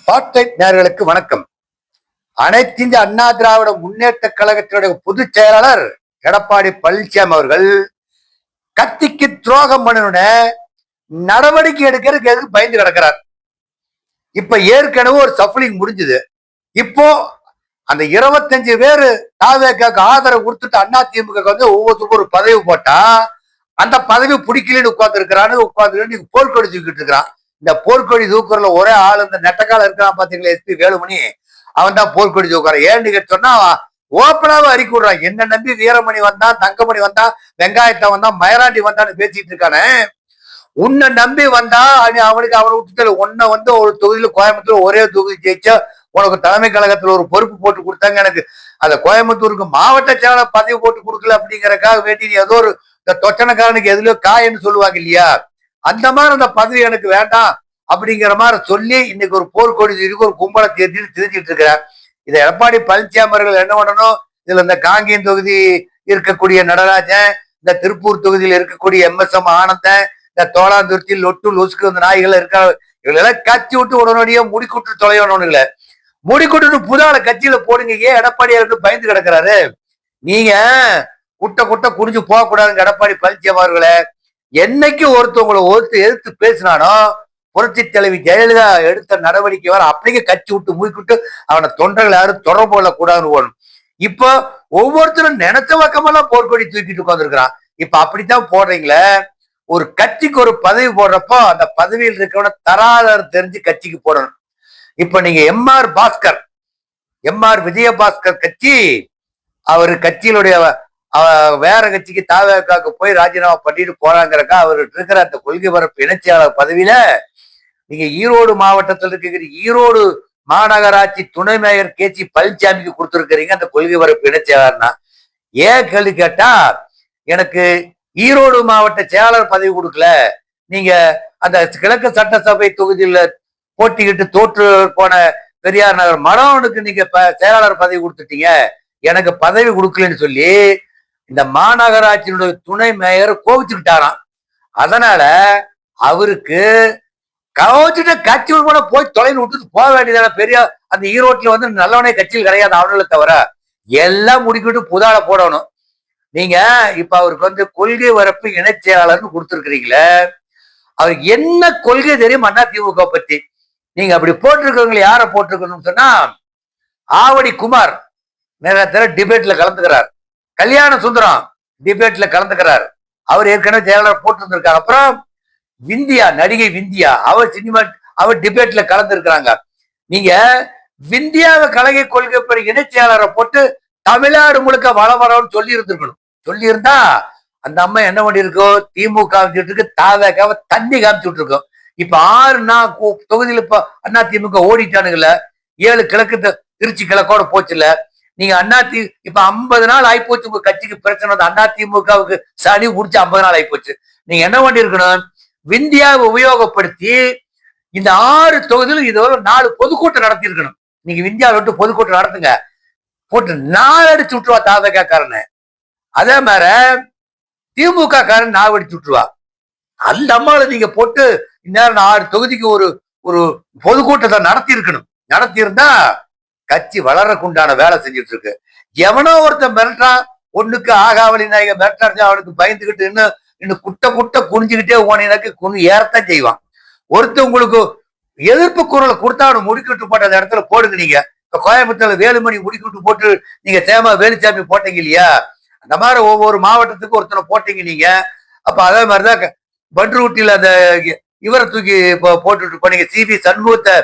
Spotlight நேயர்களுக்கு வணக்கம். அனைத்து இந்திய அண்ணா திராவிட முன்னேற்ற கழகத்தினுடைய பொதுச் செயலாளர் எடப்பாடி பழனிசாமி அவர்கள் கத்திக்கு துரோகம் பண்ணணும்னு நடவடிக்கை எடுக்கிறதுக்கு எதுக்கு பயந்து கிடக்கிறார். இப்ப ஏற்கனவே ஒரு சஃப்லிங் முடிஞ்சது. இப்போ அந்த 25 பேரு தாவேக்காக்கு ஆதரவு கொடுத்துட்டு அண்ணா திமுக வந்து ஒவ்வொருத்தருக்கும் ஒரு பதவி போட்டா அந்த பதவி பிடிக்கலன்னு உட்கார்ந்து போர்க்கொடி தூக்கிட்டு இருக்கிறான். இந்த போர்க்கொடி தூக்குறதுல ஒரே ஆள் இந்த நெட்டக்கால இருக்கிறான் பாத்தீங்களா, எஸ்பி வேலுமணி, அவன் தான் போர்க்கொடி தூக்குறான். ஏன்னு சொன்னா ஓப்பனாவே அறிக்கை விடுறான். என்ன நம்பி வீரமணி வந்தான், தங்கமணி வந்தான், வெங்காயத்தை வந்தான், மயராண்டி வந்தான்னு பேசிட்டு இருக்கானே. உன்னை நம்பி வந்தா அவனுக்கு அவனை விட்டுட்டு உன்னை வந்து ஒரு தொகுதியில கோயம்புத்தூர் ஒரே தொகுதி ஜெயிச்சா உனக்கு தலைமை கழகத்துல ஒரு பொறுப்பு போட்டு கொடுத்தாங்க. எனக்கு அந்த கோயம்புத்தூருக்கு மாவட்ட செயலாளர் பதவி போட்டு கொடுக்கல அப்படிங்கறக்காக வேண்டி ஏதோ ஒரு தொச்சனக்காரனுக்கு எதுலயோ காயன்னு சொல்லுவாங்க இல்லையா, அந்த மாதிரி அந்த பதவி எனக்கு வேண்டாம் அப்படிங்கிற மாதிரி சொல்லி இன்னைக்கு ஒரு போர்க்கொடி ஒரு கும்பலை தேர்த்திட்டு திரிஞ்சிட்டு இருக்கிறார். இதை எடப்பாடி பழனிசாமி அவர்கள் என்ன பண்ணணும், இதுல இந்த காங்கேயம் தொகுதி இருக்கக்கூடிய நடராஜன், இந்த திருப்பூர் தொகுதியில் இருக்கக்கூடிய MSM ஆனந்தன், இந்த தோளாந்துருத்தி லொட்டு லொசுக்கு இந்த நாய்கள் இருக்க இவங்களெல்லாம் கட்சி விட்டு உடனடியே முடிக்கூட்டு தொலைவணும்ல, முடிக்கூட்டு புதால கட்சியில போடுங்க. ஏன் எடப்பாடியாருக்கு பயந்து கிடக்குறாரு? நீங்க குட்ட குடிஞ்சு போக கூடாதுங்க. எடப்பாடி பழனிசாமி அவர்களை என்னைக்கு ஒருத்தவங்களை எதிர்த்து பேசினானோ புரட்சி தலைவி ஜெயலலிதா எடுத்த நடவடிக்கை வர அப்படியே கட்சி விட்டு மூக்கிட்டு அவனை தொண்டர்கள் யாரும் தொடர்பு கொள்ளக்கூடாதுன்னு போகணும். இப்போ ஒவ்வொருத்தரும் நினைச்ச பக்கமெல்லாம் போர்க்கொடி தூக்கிட்டு உட்காந்துருக்கிறான். இப்ப அப்படித்தான் போடுறீங்களே. ஒரு கட்சிக்கு ஒரு பதவி போடுறப்போ அந்த பதவியில் இருக்கவன தராதரம் தெரிஞ்சு கட்சிக்கு போடணும். இப்ப நீங்க எம்ஆர் விஜயபாஸ்கர் கட்சி, அவரு கட்சியினுடைய வேற கட்சிக்கு தாவேக்காக்கு போய் ராஜினாமா பண்ணிட்டு போறாங்கிறக்கா அவர் இருக்கிற அந்த கொள்கை பரப்பு இணைச்சியாளர் பதவியில நீங்க ஈரோடு மாவட்டத்தில் இருக்கிற ஈரோடு மாநகராட்சி துணை மேயர் கேசி பழனிசாமிக்கு கொடுத்துருக்கிறீங்க அந்த கொள்கை பரப்பு இணைச்சியாளர்னா. ஏன் கேள்வி கேட்டா, எனக்கு ஈரோடு மாவட்ட செயலாளர் பதவி கொடுக்கல, நீங்க அந்த கிழக்கு சட்டசபை தொகுதியில போட்டிக்கிட்டு தோற்று போன பெரியார் நகர் மனோனுக்கு நீங்க செயலாளர் பதவி கொடுத்துட்டீங்க, எனக்கு பதவி கொடுக்கலன்னு சொல்லி இந்த மாநகராட்சியினுடைய துணை மேயர் கோவிச்சுக்கிட்டாராம். அதனால அவருக்கு கவச்சுட்டு கட்சி கூட போய் தொலைன்னு விட்டுட்டு போக வேண்டியதான. பெரிய அந்த ஈரோட்டில் வந்து நல்லவனே கட்சியில் கிடையாது அவர்களை தவிர, எல்லாம் முடிக்கிட்டு புதால போடணும். நீங்க இப்ப அவருக்கு வந்து கொள்கை வரப்பு இணைச் செயலாளர்னு கொடுத்துருக்கிறீங்களே, அவருக்கு என்ன கொள்கை தெரியும் அண்ணா திமுக பத்தி? நீங்க அப்படி போட்டிருக்கவங்களை யார போட்டிருக்கணும்னு சொன்னா, ஆவடி குமார் நேரத்தில் டிபேட்ல கலந்துக்கிறார், கல்யாண சுந்தரம் டிபேட்ல கலந்துக்கிறார், அவர் ஏற்கனவே செயலாளர் போட்டு இருந்திருக்காங்க. அப்புறம் விந்தியா, நடிகை விந்தியா, அவர் டிபேட்ல கலந்துருக்கிறாங்க. நீங்க விந்தியாவை கழக கொள்கைப்படி இணைச் செயலாளரை போட்டு தமிழ்நாடு முழுக்க வளவரன்னு சொல்லி இருந்திருக்கணும். சொல்லி இருந்தா அந்த அம்மா என்ன பண்ணி இருக்கோம், திமுக காமிச்சுட்டு தாவேக்காவை தண்ணி காமிச்சுட்டு இருக்கோம். இப்ப 6 தொகுதியில இப்ப அண்ணா திமுக ஓடிட்டானுங்கல்ல, 7 கிழக்கு திருச்சி கிழக்கோட போச்சுல. நீங்க இப்ப 50 நாள் ஆயிப்போச்சு உங்க கட்சிக்கு பிரச்சனை. அண்ணா திமுகவுக்கு சனி முடிச்சு 50 நாள் ஆயிப்போச்சு. நீங்க என்ன பண்ணி இருக்கணும், விந்தியாவை உபயோகப்படுத்தி இந்த 6 தொகுதியிலும் இதுவரை 4 பொதுக்கூட்டம் நடத்தி இருக்கணும். நீங்க விந்தியாவை விட்டு பொதுக்கூட்டம் நடத்துங்க, போட்டு 4 அடிச்சு விட்டுருவா தாவேக்கா காரனை. அதே மாதிரி திமுக காரன் 4 அடிச்சு விட்டுருவா. அந்த அம்மாவை நீங்க போட்டு இந்நேரம் 6 தொகுதிக்கு ஒரு பொதுக்கூட்டத்தை நடத்தி இருக்கணும். நடத்தி இருந்தா கட்சி வளரக்குண்டான வேலை செஞ்சுட்டு இருக்கு. எவனோ ஒருத்தன் மிரட்டான், ஒண்ணுக்கு ஆகாவளி நாயக மிரட்டா அவனுக்கு பயந்துகிட்டு இன்னும் குட்ட குனிஞ்சுக்கிட்டே ஓனினாக்கு ஏறத்தான் செய்வான். ஒருத்தர் உங்களுக்கு எதிர்ப்பு குரலை கொடுத்தா அவனை முடிக்கிட்டு போட்ட அந்த இடத்துல போடுங்க. நீங்க இப்ப கோயம்புத்தூர்ல வேலுமணி முடிக்கிட்டு போட்டு நீங்க தேமா வேலுச்சாமி போட்டீங்க இல்லையா, அந்த மாதிரி ஒவ்வொரு மாவட்டத்துக்கும் ஒருத்தனை போட்டீங்க நீங்க. அப்ப அதே மாதிரிதான் பண்ருட்டியில அந்த இவரை தூக்கி போட்டுட்டு போனீங்க, CV சண்முகத்தை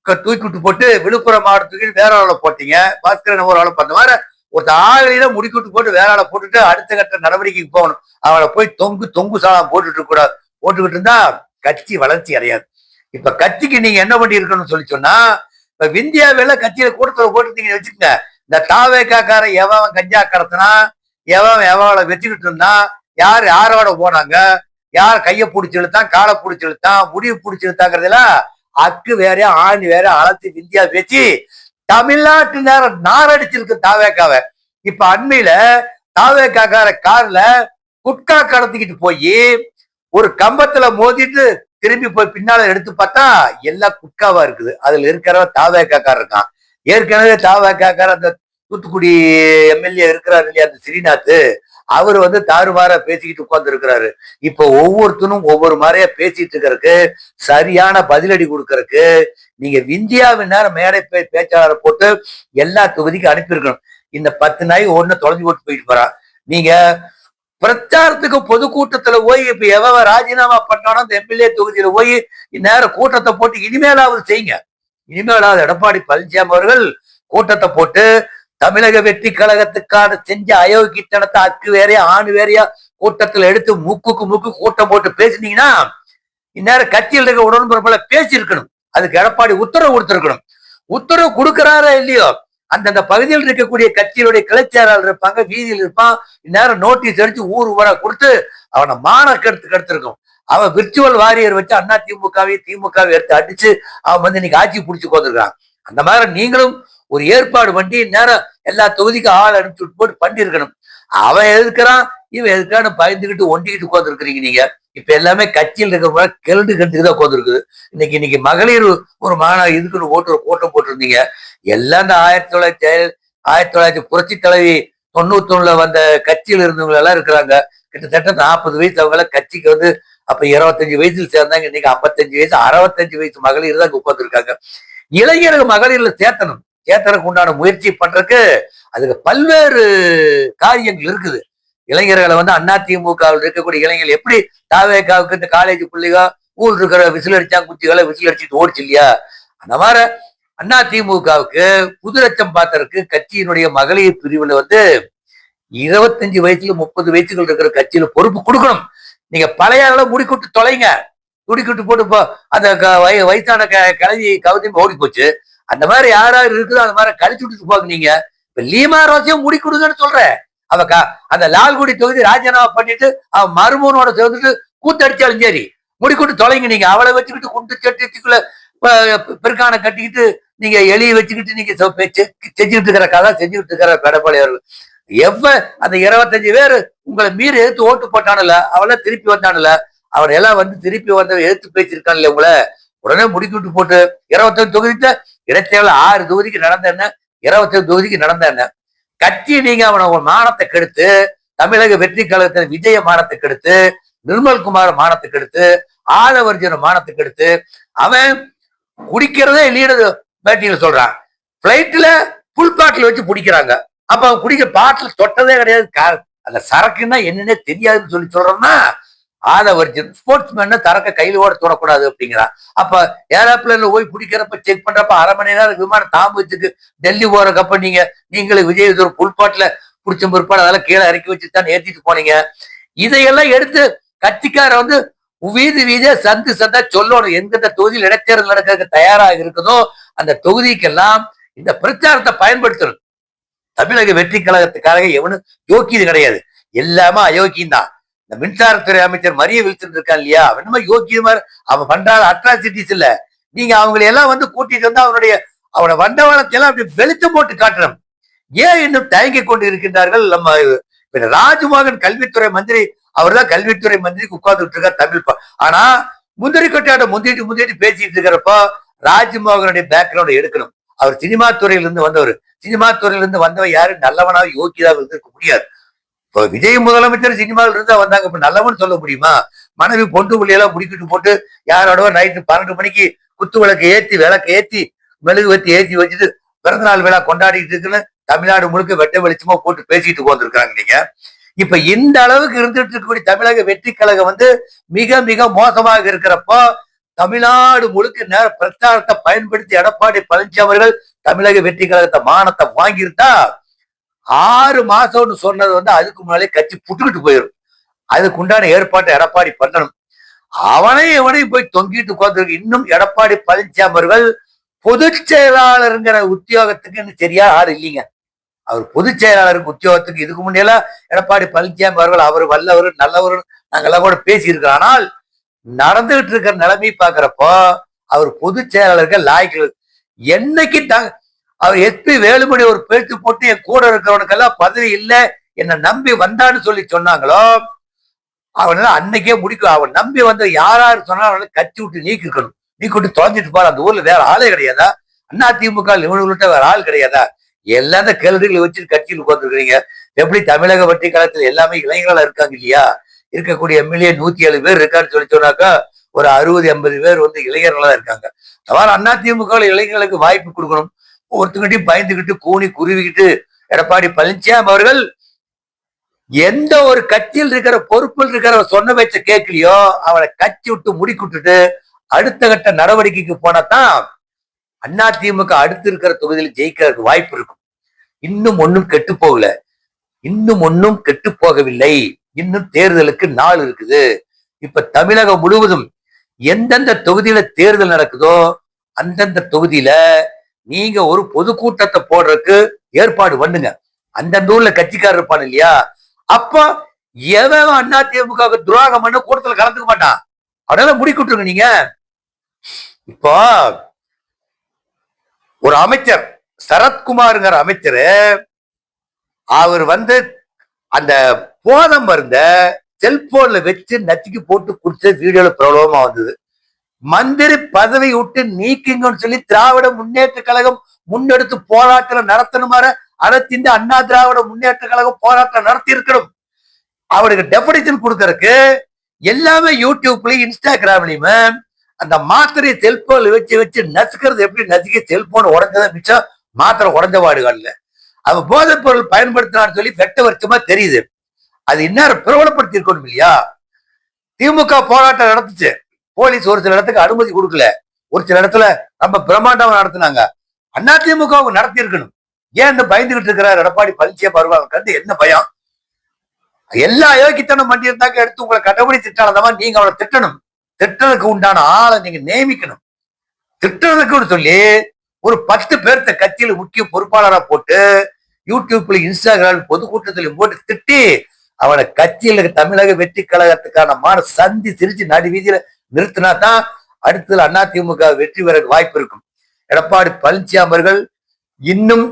தூக்கிட்டு போட்டு விழுப்புரம் மாவட்டத்துக்கு வேற ஆளை போட்டீங்க, பாஸ்கரன் ஒரு ஆளை. அந்த மாதிரி ஒரு ஆகலில முடிக்கிட்டு போட்டு வேற ஆளை போட்டுட்டு அடுத்த கட்ட நடவடிக்கைக்கு போகணும். அவளை போய் தொங்கு சாலம் போட்டுட்டு கூடாது. போட்டுக்கிட்டு இருந்தா கட்சி வளர்ச்சி அடையாது. இப்ப கட்சிக்கு நீங்க என்ன பண்ணி இருக்கணும்னு சொல்லி சொன்னா, இப்ப விந்தியாவில கட்சியில கூட்டத்துல போட்டுட்டீங்கன்னு வச்சுக்கோங்க, இந்த தாவேக்கார எவன் கஞ்சா கடத்தினா, எவளை வச்சுக்கிட்டு இருந்தான், யாரோட போனாங்க, யார் கைய பிடிச்சி இழுத்தான், காலை பிடிச்சி இழுத்தான், முடிவு பிடிச்சி இழுத்தாங்கிறதுலாம் அக்கு வேற ஆணி வேற அழைச்சி விந்தியா பேச்சு தமிழ்நாட்டு நேரம் நாரடிச்சிருக்கு தாவேக்காவை. இப்ப அண்மையில தாவேக்கார கார்ல குட்கா கடத்திக்கிட்டு போய் ஒரு கம்பத்துல மோதிட்டு திரும்பி போய் பின்னால எடுத்து பார்த்தா எல்லாம் குட்காவா இருக்குது. அதுல இருக்கிறவ தாவேக்காக்கார் இருக்கான். ஏற்கனவே தாவேக்காக்கார் அந்த தூத்துக்குடி எம்எல்ஏ இருக்கிறாரு இல்லையா, அந்த ஸ்ரீநாத், அவர் வந்து தாறுமாறா பேசிக்கிட்டு உட்கார்ந்து இருக்கிறாரு. இப்ப ஒவ்வொருத்தனும் ஒவ்வொரு மாதிரியா பேசிட்டு இருக்கிறதுக்கு, சரியான பதிலடி கொடுக்கறதுக்கு நீங்க இந்தியாவின் நேரம் மேடை பேச்சாளரை போட்டு எல்லா தொகுதிக்கும் அனுப்பியிருக்கணும். இந்த 10 நாய் ஒண்ணு தொலைஞ்சு போட்டு போயிட்டு போறான். நீங்க பிரச்சாரத்துக்கு பொதுக்கூட்டத்துல போய் இப்ப எவ ராஜினாமா பண்ணானோ அந்த எம்எல்ஏ தொகுதியில போய் இந்நேரம் கூட்டத்தை போட்டு இனிமேலாவது செய்யுங்க. இனிமேலாவது எடப்பாடி பழனிசாமி அவர்கள் கூட்டத்தை போட்டு தமிழக வெற்றி கழகத்துக்கான செஞ்ச அயோக்கித்தனத்தை அக்கு வேறையா ஆணு வேறையா கூட்டத்துல எடுத்து மூக்குக்கு மூக்கு கூட்டம் போட்டு பேசினீங்கன்னா இந்நேரம் கட்சியில் இருக்க உடன்பரப்புல பேசியிருக்கணும். அதுக்கு எடப்பாடி உத்தரவு கொடுத்திருக்கணும். உத்தரவு கொடுக்கிறாரா இல்லையோ, அந்தந்த பகுதியில் இருக்கக்கூடிய கட்சியினுடைய கிளைச்சேராளர் இருப்பாங்க, வீதியில் இருப்பான், இந்நேரம் நோட்டீஸ் அடிச்சு ஊர் ஊரா கொடுத்து அவனை மானக்கெடுத்து கெடுத்திருக்கும். அவன் விர்ச்சுவல் வாரியர் வச்சு அண்ணா திமுகவை எடுத்து அடிச்சு அவன் வந்து இன்னைக்கு ஆட்சி பிடிச்சு கொண்டிருக்கான். அந்த மாதிரி நீங்களும் ஒரு ஏற்பாடு பண்ணி நேரம் எல்லா தொகுதிக்கும் ஆள் அனுப்பிச்சு போட்டு பண்ணிருக்கணும். அவன் எதுக்குறான் இவன் எதுக்கான பயந்துகிட்டு ஒண்டிக்கிட்டு உட்காந்துருக்கிறீங்க. நீங்க இப்ப எல்லாமே கட்சியில் இருக்கிற கிளண்டு கண்டுக்குதான் உட்காந்துருக்குது. இன்னைக்கு மகளிர் ஒரு இதுக்குன்னு கூட்டம் போட்டிருந்தீங்க. எல்லாம் இந்த 1900 புரட்சி தலைவி 91 வந்த கட்சியில் இருந்தவங்க எல்லாம் இருக்கிறாங்க. கிட்டத்தட்ட 40 வயசு அவங்க எல்லாம் கட்சிக்கு வந்து அப்ப 25 வயசுல சேர்ந்தாங்க. இன்னைக்கு 55 வயசு 65 வயசு மகளிர் தான் உட்கார்ந்து இருக்காங்க. இளைஞர்கள் மகளிர்ல சேர்த்தனுக்கு உண்டான முயற்சி பண்றதுக்கு அதுக்கு பல்வேறு காரியங்கள் இருக்குது. இளைஞர்களை வந்து அதிமுகவில் இருக்கக்கூடிய இளைஞர்கள் எப்படி தாவேக்காவுக்கு இந்த காலேஜ் பிள்ளைங்க ஊர் இருக்கிற விசில் அடிச்சா குச்சிகளை விசில் அடிச்சுட்டு ஓடிச்சு இல்லையா, அந்த மாதிரி அதிமுகவுக்கு புதுரட்சம் பார்த்தருக்கு கட்சியினுடைய மகளிர் பிரிவுல வந்து 25 வயசுல 30 வயசுகள் இருக்கிற கட்சியில பொறுப்பு கொடுக்கணும். நீங்க பழைய முடிக்கூட்டு தொலைங்க, முடிக்கூட்டு போட்டு அந்த வயசான கிளவி கவுதி ஓடி போச்சு. அந்த மாதிரி யாராவது இருக்குதோ அந்த மாதிரி கழிச்சு விட்டுட்டு போங்க. நீங்க இப்ப லீமா ரோசியம் முடி கொடுங்கன்னு சொல்றேன். அவக்கா அந்த லால்குடி தொகுதி ராஜினாமா பண்ணிட்டு அவன் மருமகனோட சேர்ந்துட்டு கூத்தடிச்சாலும் சரி முடிக்கூட்டு தொலைங்க. நீங்க அவளை வச்சுக்கிட்டு குண்டு சட்டிக்குள்ள பிற்கான கட்டிக்கிட்டு நீங்க எலியை வச்சுக்கிட்டு நீங்க செஞ்சுக்கிட்டு இருக்கிற கதை செஞ்சுக்கிட்டு இருக்கிற எடப்பாடி அவர்கள் அந்த 25 பேர் உங்களை மீறி எடுத்து ஓட்டு போட்டானுல, அவள திருப்பி வந்தானுல, அவன் எல்லாம் வந்து திருப்பி வந்த எடுத்து பேசியிருக்கான்ல உங்களை உடனே முடிக்கிட்டு போட்டு 25 தொகுதிக்கு இடைத்தேர்தல் 6 தொகுதிக்கு நடந்த என்ன, 25 தொகுதிக்கு நடந்த என்ன கட்சி. நீங்க அவனை மானத்தை கெடுத்து, தமிழக வெற்றி கழகத்தின் விஜய மானத்தை கெடுத்து, நிர்மல்குமார் மானத்தை கெடுத்து, ஆதவர்ஜன மானத்தை கெடுத்து, அவன் குடிக்கிறதே இல்லைன்னு பேட்டியில சொல்றான். பிளைட்ல புல் பாட்டில் வச்சு பிடிக்கிறாங்க. அப்ப அவன் குடிக்கிற பாட்டில் தொட்டதே கிடையாது. அந்த சரக்குன்னா என்னன்னே தெரியாதுன்னு சொல்லி சொல்றோம்னா ஆதவர்ஜன் ஸ்போர்ட்ஸ் மேன் சரக்க கையில ஓட தொடக்கூடாது அப்படிங்கிறான். அப்ப ஏரோப்ளேன்ல போய் பிடிக்கிறப்ப செக் பண்றப்ப 1/2 மணி நேரம் விமானம் தாம்பத்துக்கு டெல்லி போறக்கப்ப நீங்களே விஜய் ஒரு புல்பாட்டுல பிடிச்ச பிற்பாடு அதெல்லாம் கீழே இறக்கி வச்சுதான் ஏத்திட்டு போனீங்க. இதையெல்லாம் எடுத்து கட்சிக்கார வந்து வீதியா சந்தா சொல்லணும். எந்தெந்த தொகுதியில் இடைத்தேர்தல் நடக்கிறதுக்கு தயாராக இருக்குதோ அந்த தொகுதிக்கெல்லாம் இந்த பிரச்சாரத்தை பயன்படுத்தணும். தமிழக வெற்றி கழகத்துக்காக எவனும் யோக்கியது கிடையாது, எல்லாமே அயோக்கியம் தான். இந்த மின்சாரத்துறை அமைச்சர் மரிய வில்சன் இருக்கான் இல்லையா, அவன் யோக்கியம் அவன் பண்றாத அட்ராசிட்டிஸ் இல்ல. நீங்க அவங்களை எல்லாம் வந்து கூட்டிட்டு வந்து அவனோட வண்டவாளத்தை எல்லாம் அப்படி வெளிச்சம் போட்டு காட்டணும். ஏன் இன்னும் தயங்கி கொண்டு இருக்கின்றார்கள்? நம்ம ராஜ்மோகன் கல்வித்துறை மந்திரி, அவர் தான் கல்வித்துறை மந்திரிக்கு உட்கார்ந்துட்டு இருக்கார் தமிழ். ஆனா முந்திரி கொட்டாட முந்திட்டு பேசிட்டு இருக்கிறப்போ ராஜ்மோகனுடைய பேக்ரவுண்ட் எடுக்கணும். அவர் சினிமா துறையிலிருந்து வந்தவர். சினிமா துறையிலிருந்து வந்தவர் யாரு நல்லவனாக யோக்கியதாக இருந்திருக்க முடியாது. இப்போ விஜய் முதலமைச்சர் சினிமாவில் இருந்தா வந்தாங்க, இப்ப நல்லவன் சொல்ல முடியுமா? மனைவி பொண்டு புள்ளியெல்லாம் முடிக்கிட்டு போட்டு யாரோட நைட்டு 12 மணிக்கு குத்து விளக்கு ஏத்தி மெழுகு ஏத்தி வச்சுட்டு பிறந்தநாள் விழா கொண்டாடிட்டு இருக்குன்னு தமிழ்நாடு முழுக்க வெட்ட வெளிச்சமா போட்டு பேசிட்டு போந்திருக்காங்க. நீங்க இப்ப இந்த அளவுக்கு இருந்துட்டு இருக்கக்கூடிய தமிழக வெற்றி கழகம் வந்து மிக மிக மோசமாக இருக்கிறப்போ தமிழ்நாடு முழுக்க நேர பிரச்சாரத்தை பயன்படுத்தி எடப்பாடி பழனிசாமி அவர்கள் தமிழக வெற்றி கழகத்தை மானத்தை வாங்கியிருந்தா 6 மாசம்னு சொன்னது வந்து அதுக்கு முன்னாலே கட்சி புட்டுக்கிட்டு போயிடும். அதுக்கு உண்டான ஏற்பாட்டை எடப்பாடி பண்ணணும். அவனையும் போய் தொங்கிட்டு உட்கார்ந்து இன்னும் எடப்பாடி பழனிசாமி அவர்கள் பொதுச் செயலாளருங்கிற உத்தியோகத்துக்கு இன்னும் சரியா ஆள் இல்லைங்க. அவர் பொதுச் செயலாளருக்கு உத்தியோகத்துக்கு இதுக்கு முன்னெல்லாம் எடப்பாடி பழனிசாமி அவர்கள் அவர் வல்லவர் நல்லவர் நாங்கெல்லாம் கூட பேசி இருக்கிறோம். ஆனால் நடந்துகிட்டு இருக்கிற நிலைமை பாக்குறப்போ அவர் பொதுச் செயலாளருக்கு லாய்க்கு என்னைக்கு அவர் எஸ்பி வேலுமணி ஒரு பேச்சு போட்டு என் கூட இருக்கிறவனுக்கெல்லாம் பதவி இல்லை என்ன நம்பி வந்தான்னு சொல்லி சொன்னாங்களோ அவனால அன்னைக்கே முடிக்கும். அவன் நம்பி வந்து யாராரு சொன்னாலும் கட்சி விட்டு நீக்கிக்கணும். நீக்கிட்டு தொலைஞ்சிட்டு பாரு. அந்த ஊர்ல வேற ஆளே கிடையாதா? அதிமுக இவனுக்கிட்ட வேற ஆள் கிடையாதா? எல்லாம் இந்த கேள்விகளை வச்சுட்டு கட்சியில் உட்கார்ந்துருக்கீங்க. எப்படி தமிழக வட்டி காலத்துல எல்லாமே இளைஞர்களா இருக்காங்க இல்லையா? இருக்கக்கூடிய எம்எல்ஏ 107 பேர் இருக்கான்னு சொல்லி சொன்னாக்கா ஒரு 60-80 பேர் வந்து இளைஞர்களா இருக்காங்க. அவ்வாறு அதிமுக இளைஞர்களுக்கு வாய்ப்பு கொடுக்கணும். ஒருத்தங்கிட்டையும் பயந்துகிட்டு கூணி குருவிக்கிட்டு எடப்பாடி பழனிசாமி அவர்கள் எந்த ஒரு கட்சியில் இருக்கிற பொறுப்பில் இருக்கிற சொன்ன பேச்ச கேட்கலையோ அவனை கட்சி விட்டு முடிக்கிட்டு அடுத்த கட்ட நடவடிக்கைக்கு போனாதான் அதிமுக அடுத்து இருக்கிற தொகுதியில் ஜெயிக்கிறதுக்கு வாய்ப்பு இருக்கும். இன்னும் ஒன்னும் கெட்டு போகல, இன்னும் ஒன்னும் கெட்டு போகவில்லை. இன்னும் தேர்தலுக்கு நாள் இருக்குது. இப்ப தமிழகம் முழுவதும் எந்தெந்த தொகுதியில தேர்தல் நடக்குதோ அந்தந்த தொகுதியில நீங்க ஒரு பொதுக்கூட்டத்தை போடுறதுக்கு ஏற்பாடு பண்ணுங்க. அந்தந்த ஊர்ல கட்சிக்காரர் இருப்பான் இல்லையா? அப்ப எவன் அதிமுக துரோகம் பண்ண கூட்டத்துல கலந்துக்க மாட்டான். அதனால முடிக்கிட்டுருங்க நீங்க. இப்போ ஒரு அமைச்சர் சரத்குமார்ங்கிற அமைச்சரு அவர் வந்து அந்த போதை மருந்த செல்போன்ல வச்சு நச்சுக்கு போட்டு குடிச்ச வீடியோல பிரபலமா வந்தது. மந்திரி பதவி விட்டு நீக்குங்கன்னு சொல்லி திராவிட முன்னேற்ற கழகம் முன்னெடுத்து போராட்டம் நடத்தணுமாற அனைத்து அண்ணா திராவிட முன்னேற்ற கழகம் போராட்டம் நடத்தி இருக்கணும். அவனுக்கு டெபினிஷன் கொடுக்கறதுக்கு எல்லாமே யூடியூப்லயும் இன்ஸ்டாகிராம்லயுமே அந்த மாத்திரையை செல்போன்ல வச்சு வச்சு நசுக்கிறது எப்படி நசுக்கி செல்போன் உடஞ்சதை மிச்சம் மாத்திரை உடஞ்ச பாடுகள்ல அவன் போதைப் பொருள் பயன்படுத்தினான்னு சொல்லி வெட்ட வருஷமா தெரியுது. அது இன்னும் பிரபலப்படுத்தி இருக்கணும் இல்லையா? திமுக போராட்டம் நடத்துச்சு. போலீஸ் ஒரு சில இடத்துக்கு அனுமதி கொடுக்கல, ஒரு சில இடத்துல ரொம்ப பிரம்மாண்டமா நடத்தினாங்க. அதிமுக நடத்தி இருக்கணும். ஏன் இந்த பயந்துகிட்டு இருக்கிறார் எடப்பாடி பழனிசாமி வருவாங்க? என்ன பயம்? எல்லா யோகித்தனம் பண்ணி இருந்தாக்க எடுத்து உங்களை கட்டபடி திட்டானதமா நீங்க அவனை திட்டணும். திட்டத்துக்கு உண்டான ஆளை நீங்க நியமிக்கணும். திட்டத்துக்குன்னு சொல்லி ஒரு 10 பேர்த்த கட்சியில முக்கிய பொறுப்பாளரா போட்டு யூடியூப்ல இன்ஸ்டாகிராம் பொதுக்கூட்டத்திலையும் போட்டு திட்டி அவனை கட்சியில தமிழக வெற்றி கழகத்துக்கான மான சந்தி சிரிச்சு நடு வீதியில நிறுத்தினா தான் அடுத்தது அதிமுக வெற்றி பெற வாய்ப்பு இருக்கும். எடப்பாடி பழனிசாமி அவர்கள் இன்னும்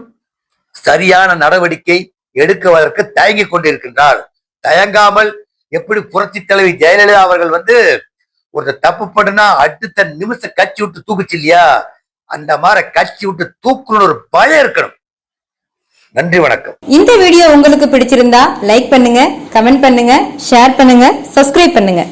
சரியான நடவடிக்கை எடுக்குவதற்கு தயங்கி கொண்டிருக்கின்றார். தயங்காமல் எப்படி புரட்சி தலைவி ஜெயலலிதா அவர்கள் வந்து ஒரு தப்பு பண்ணுனா அடுத்த நிமிஷம் கட்சி விட்டு தூக்குச்சு இல்லையா? அந்த மாதிரி கட்சி விட்டு தூக்கணும் ஒரு பயம் இருக்கணும். நன்றி, வணக்கம். இந்த வீடியோ உங்களுக்கு பிடிச்சிருந்தா லைக் பண்ணுங்க, கமெண்ட் பண்ணுங்க, ஷேர் பண்ணுங்க, சப்ஸ்கிரைப் பண்ணுங்க.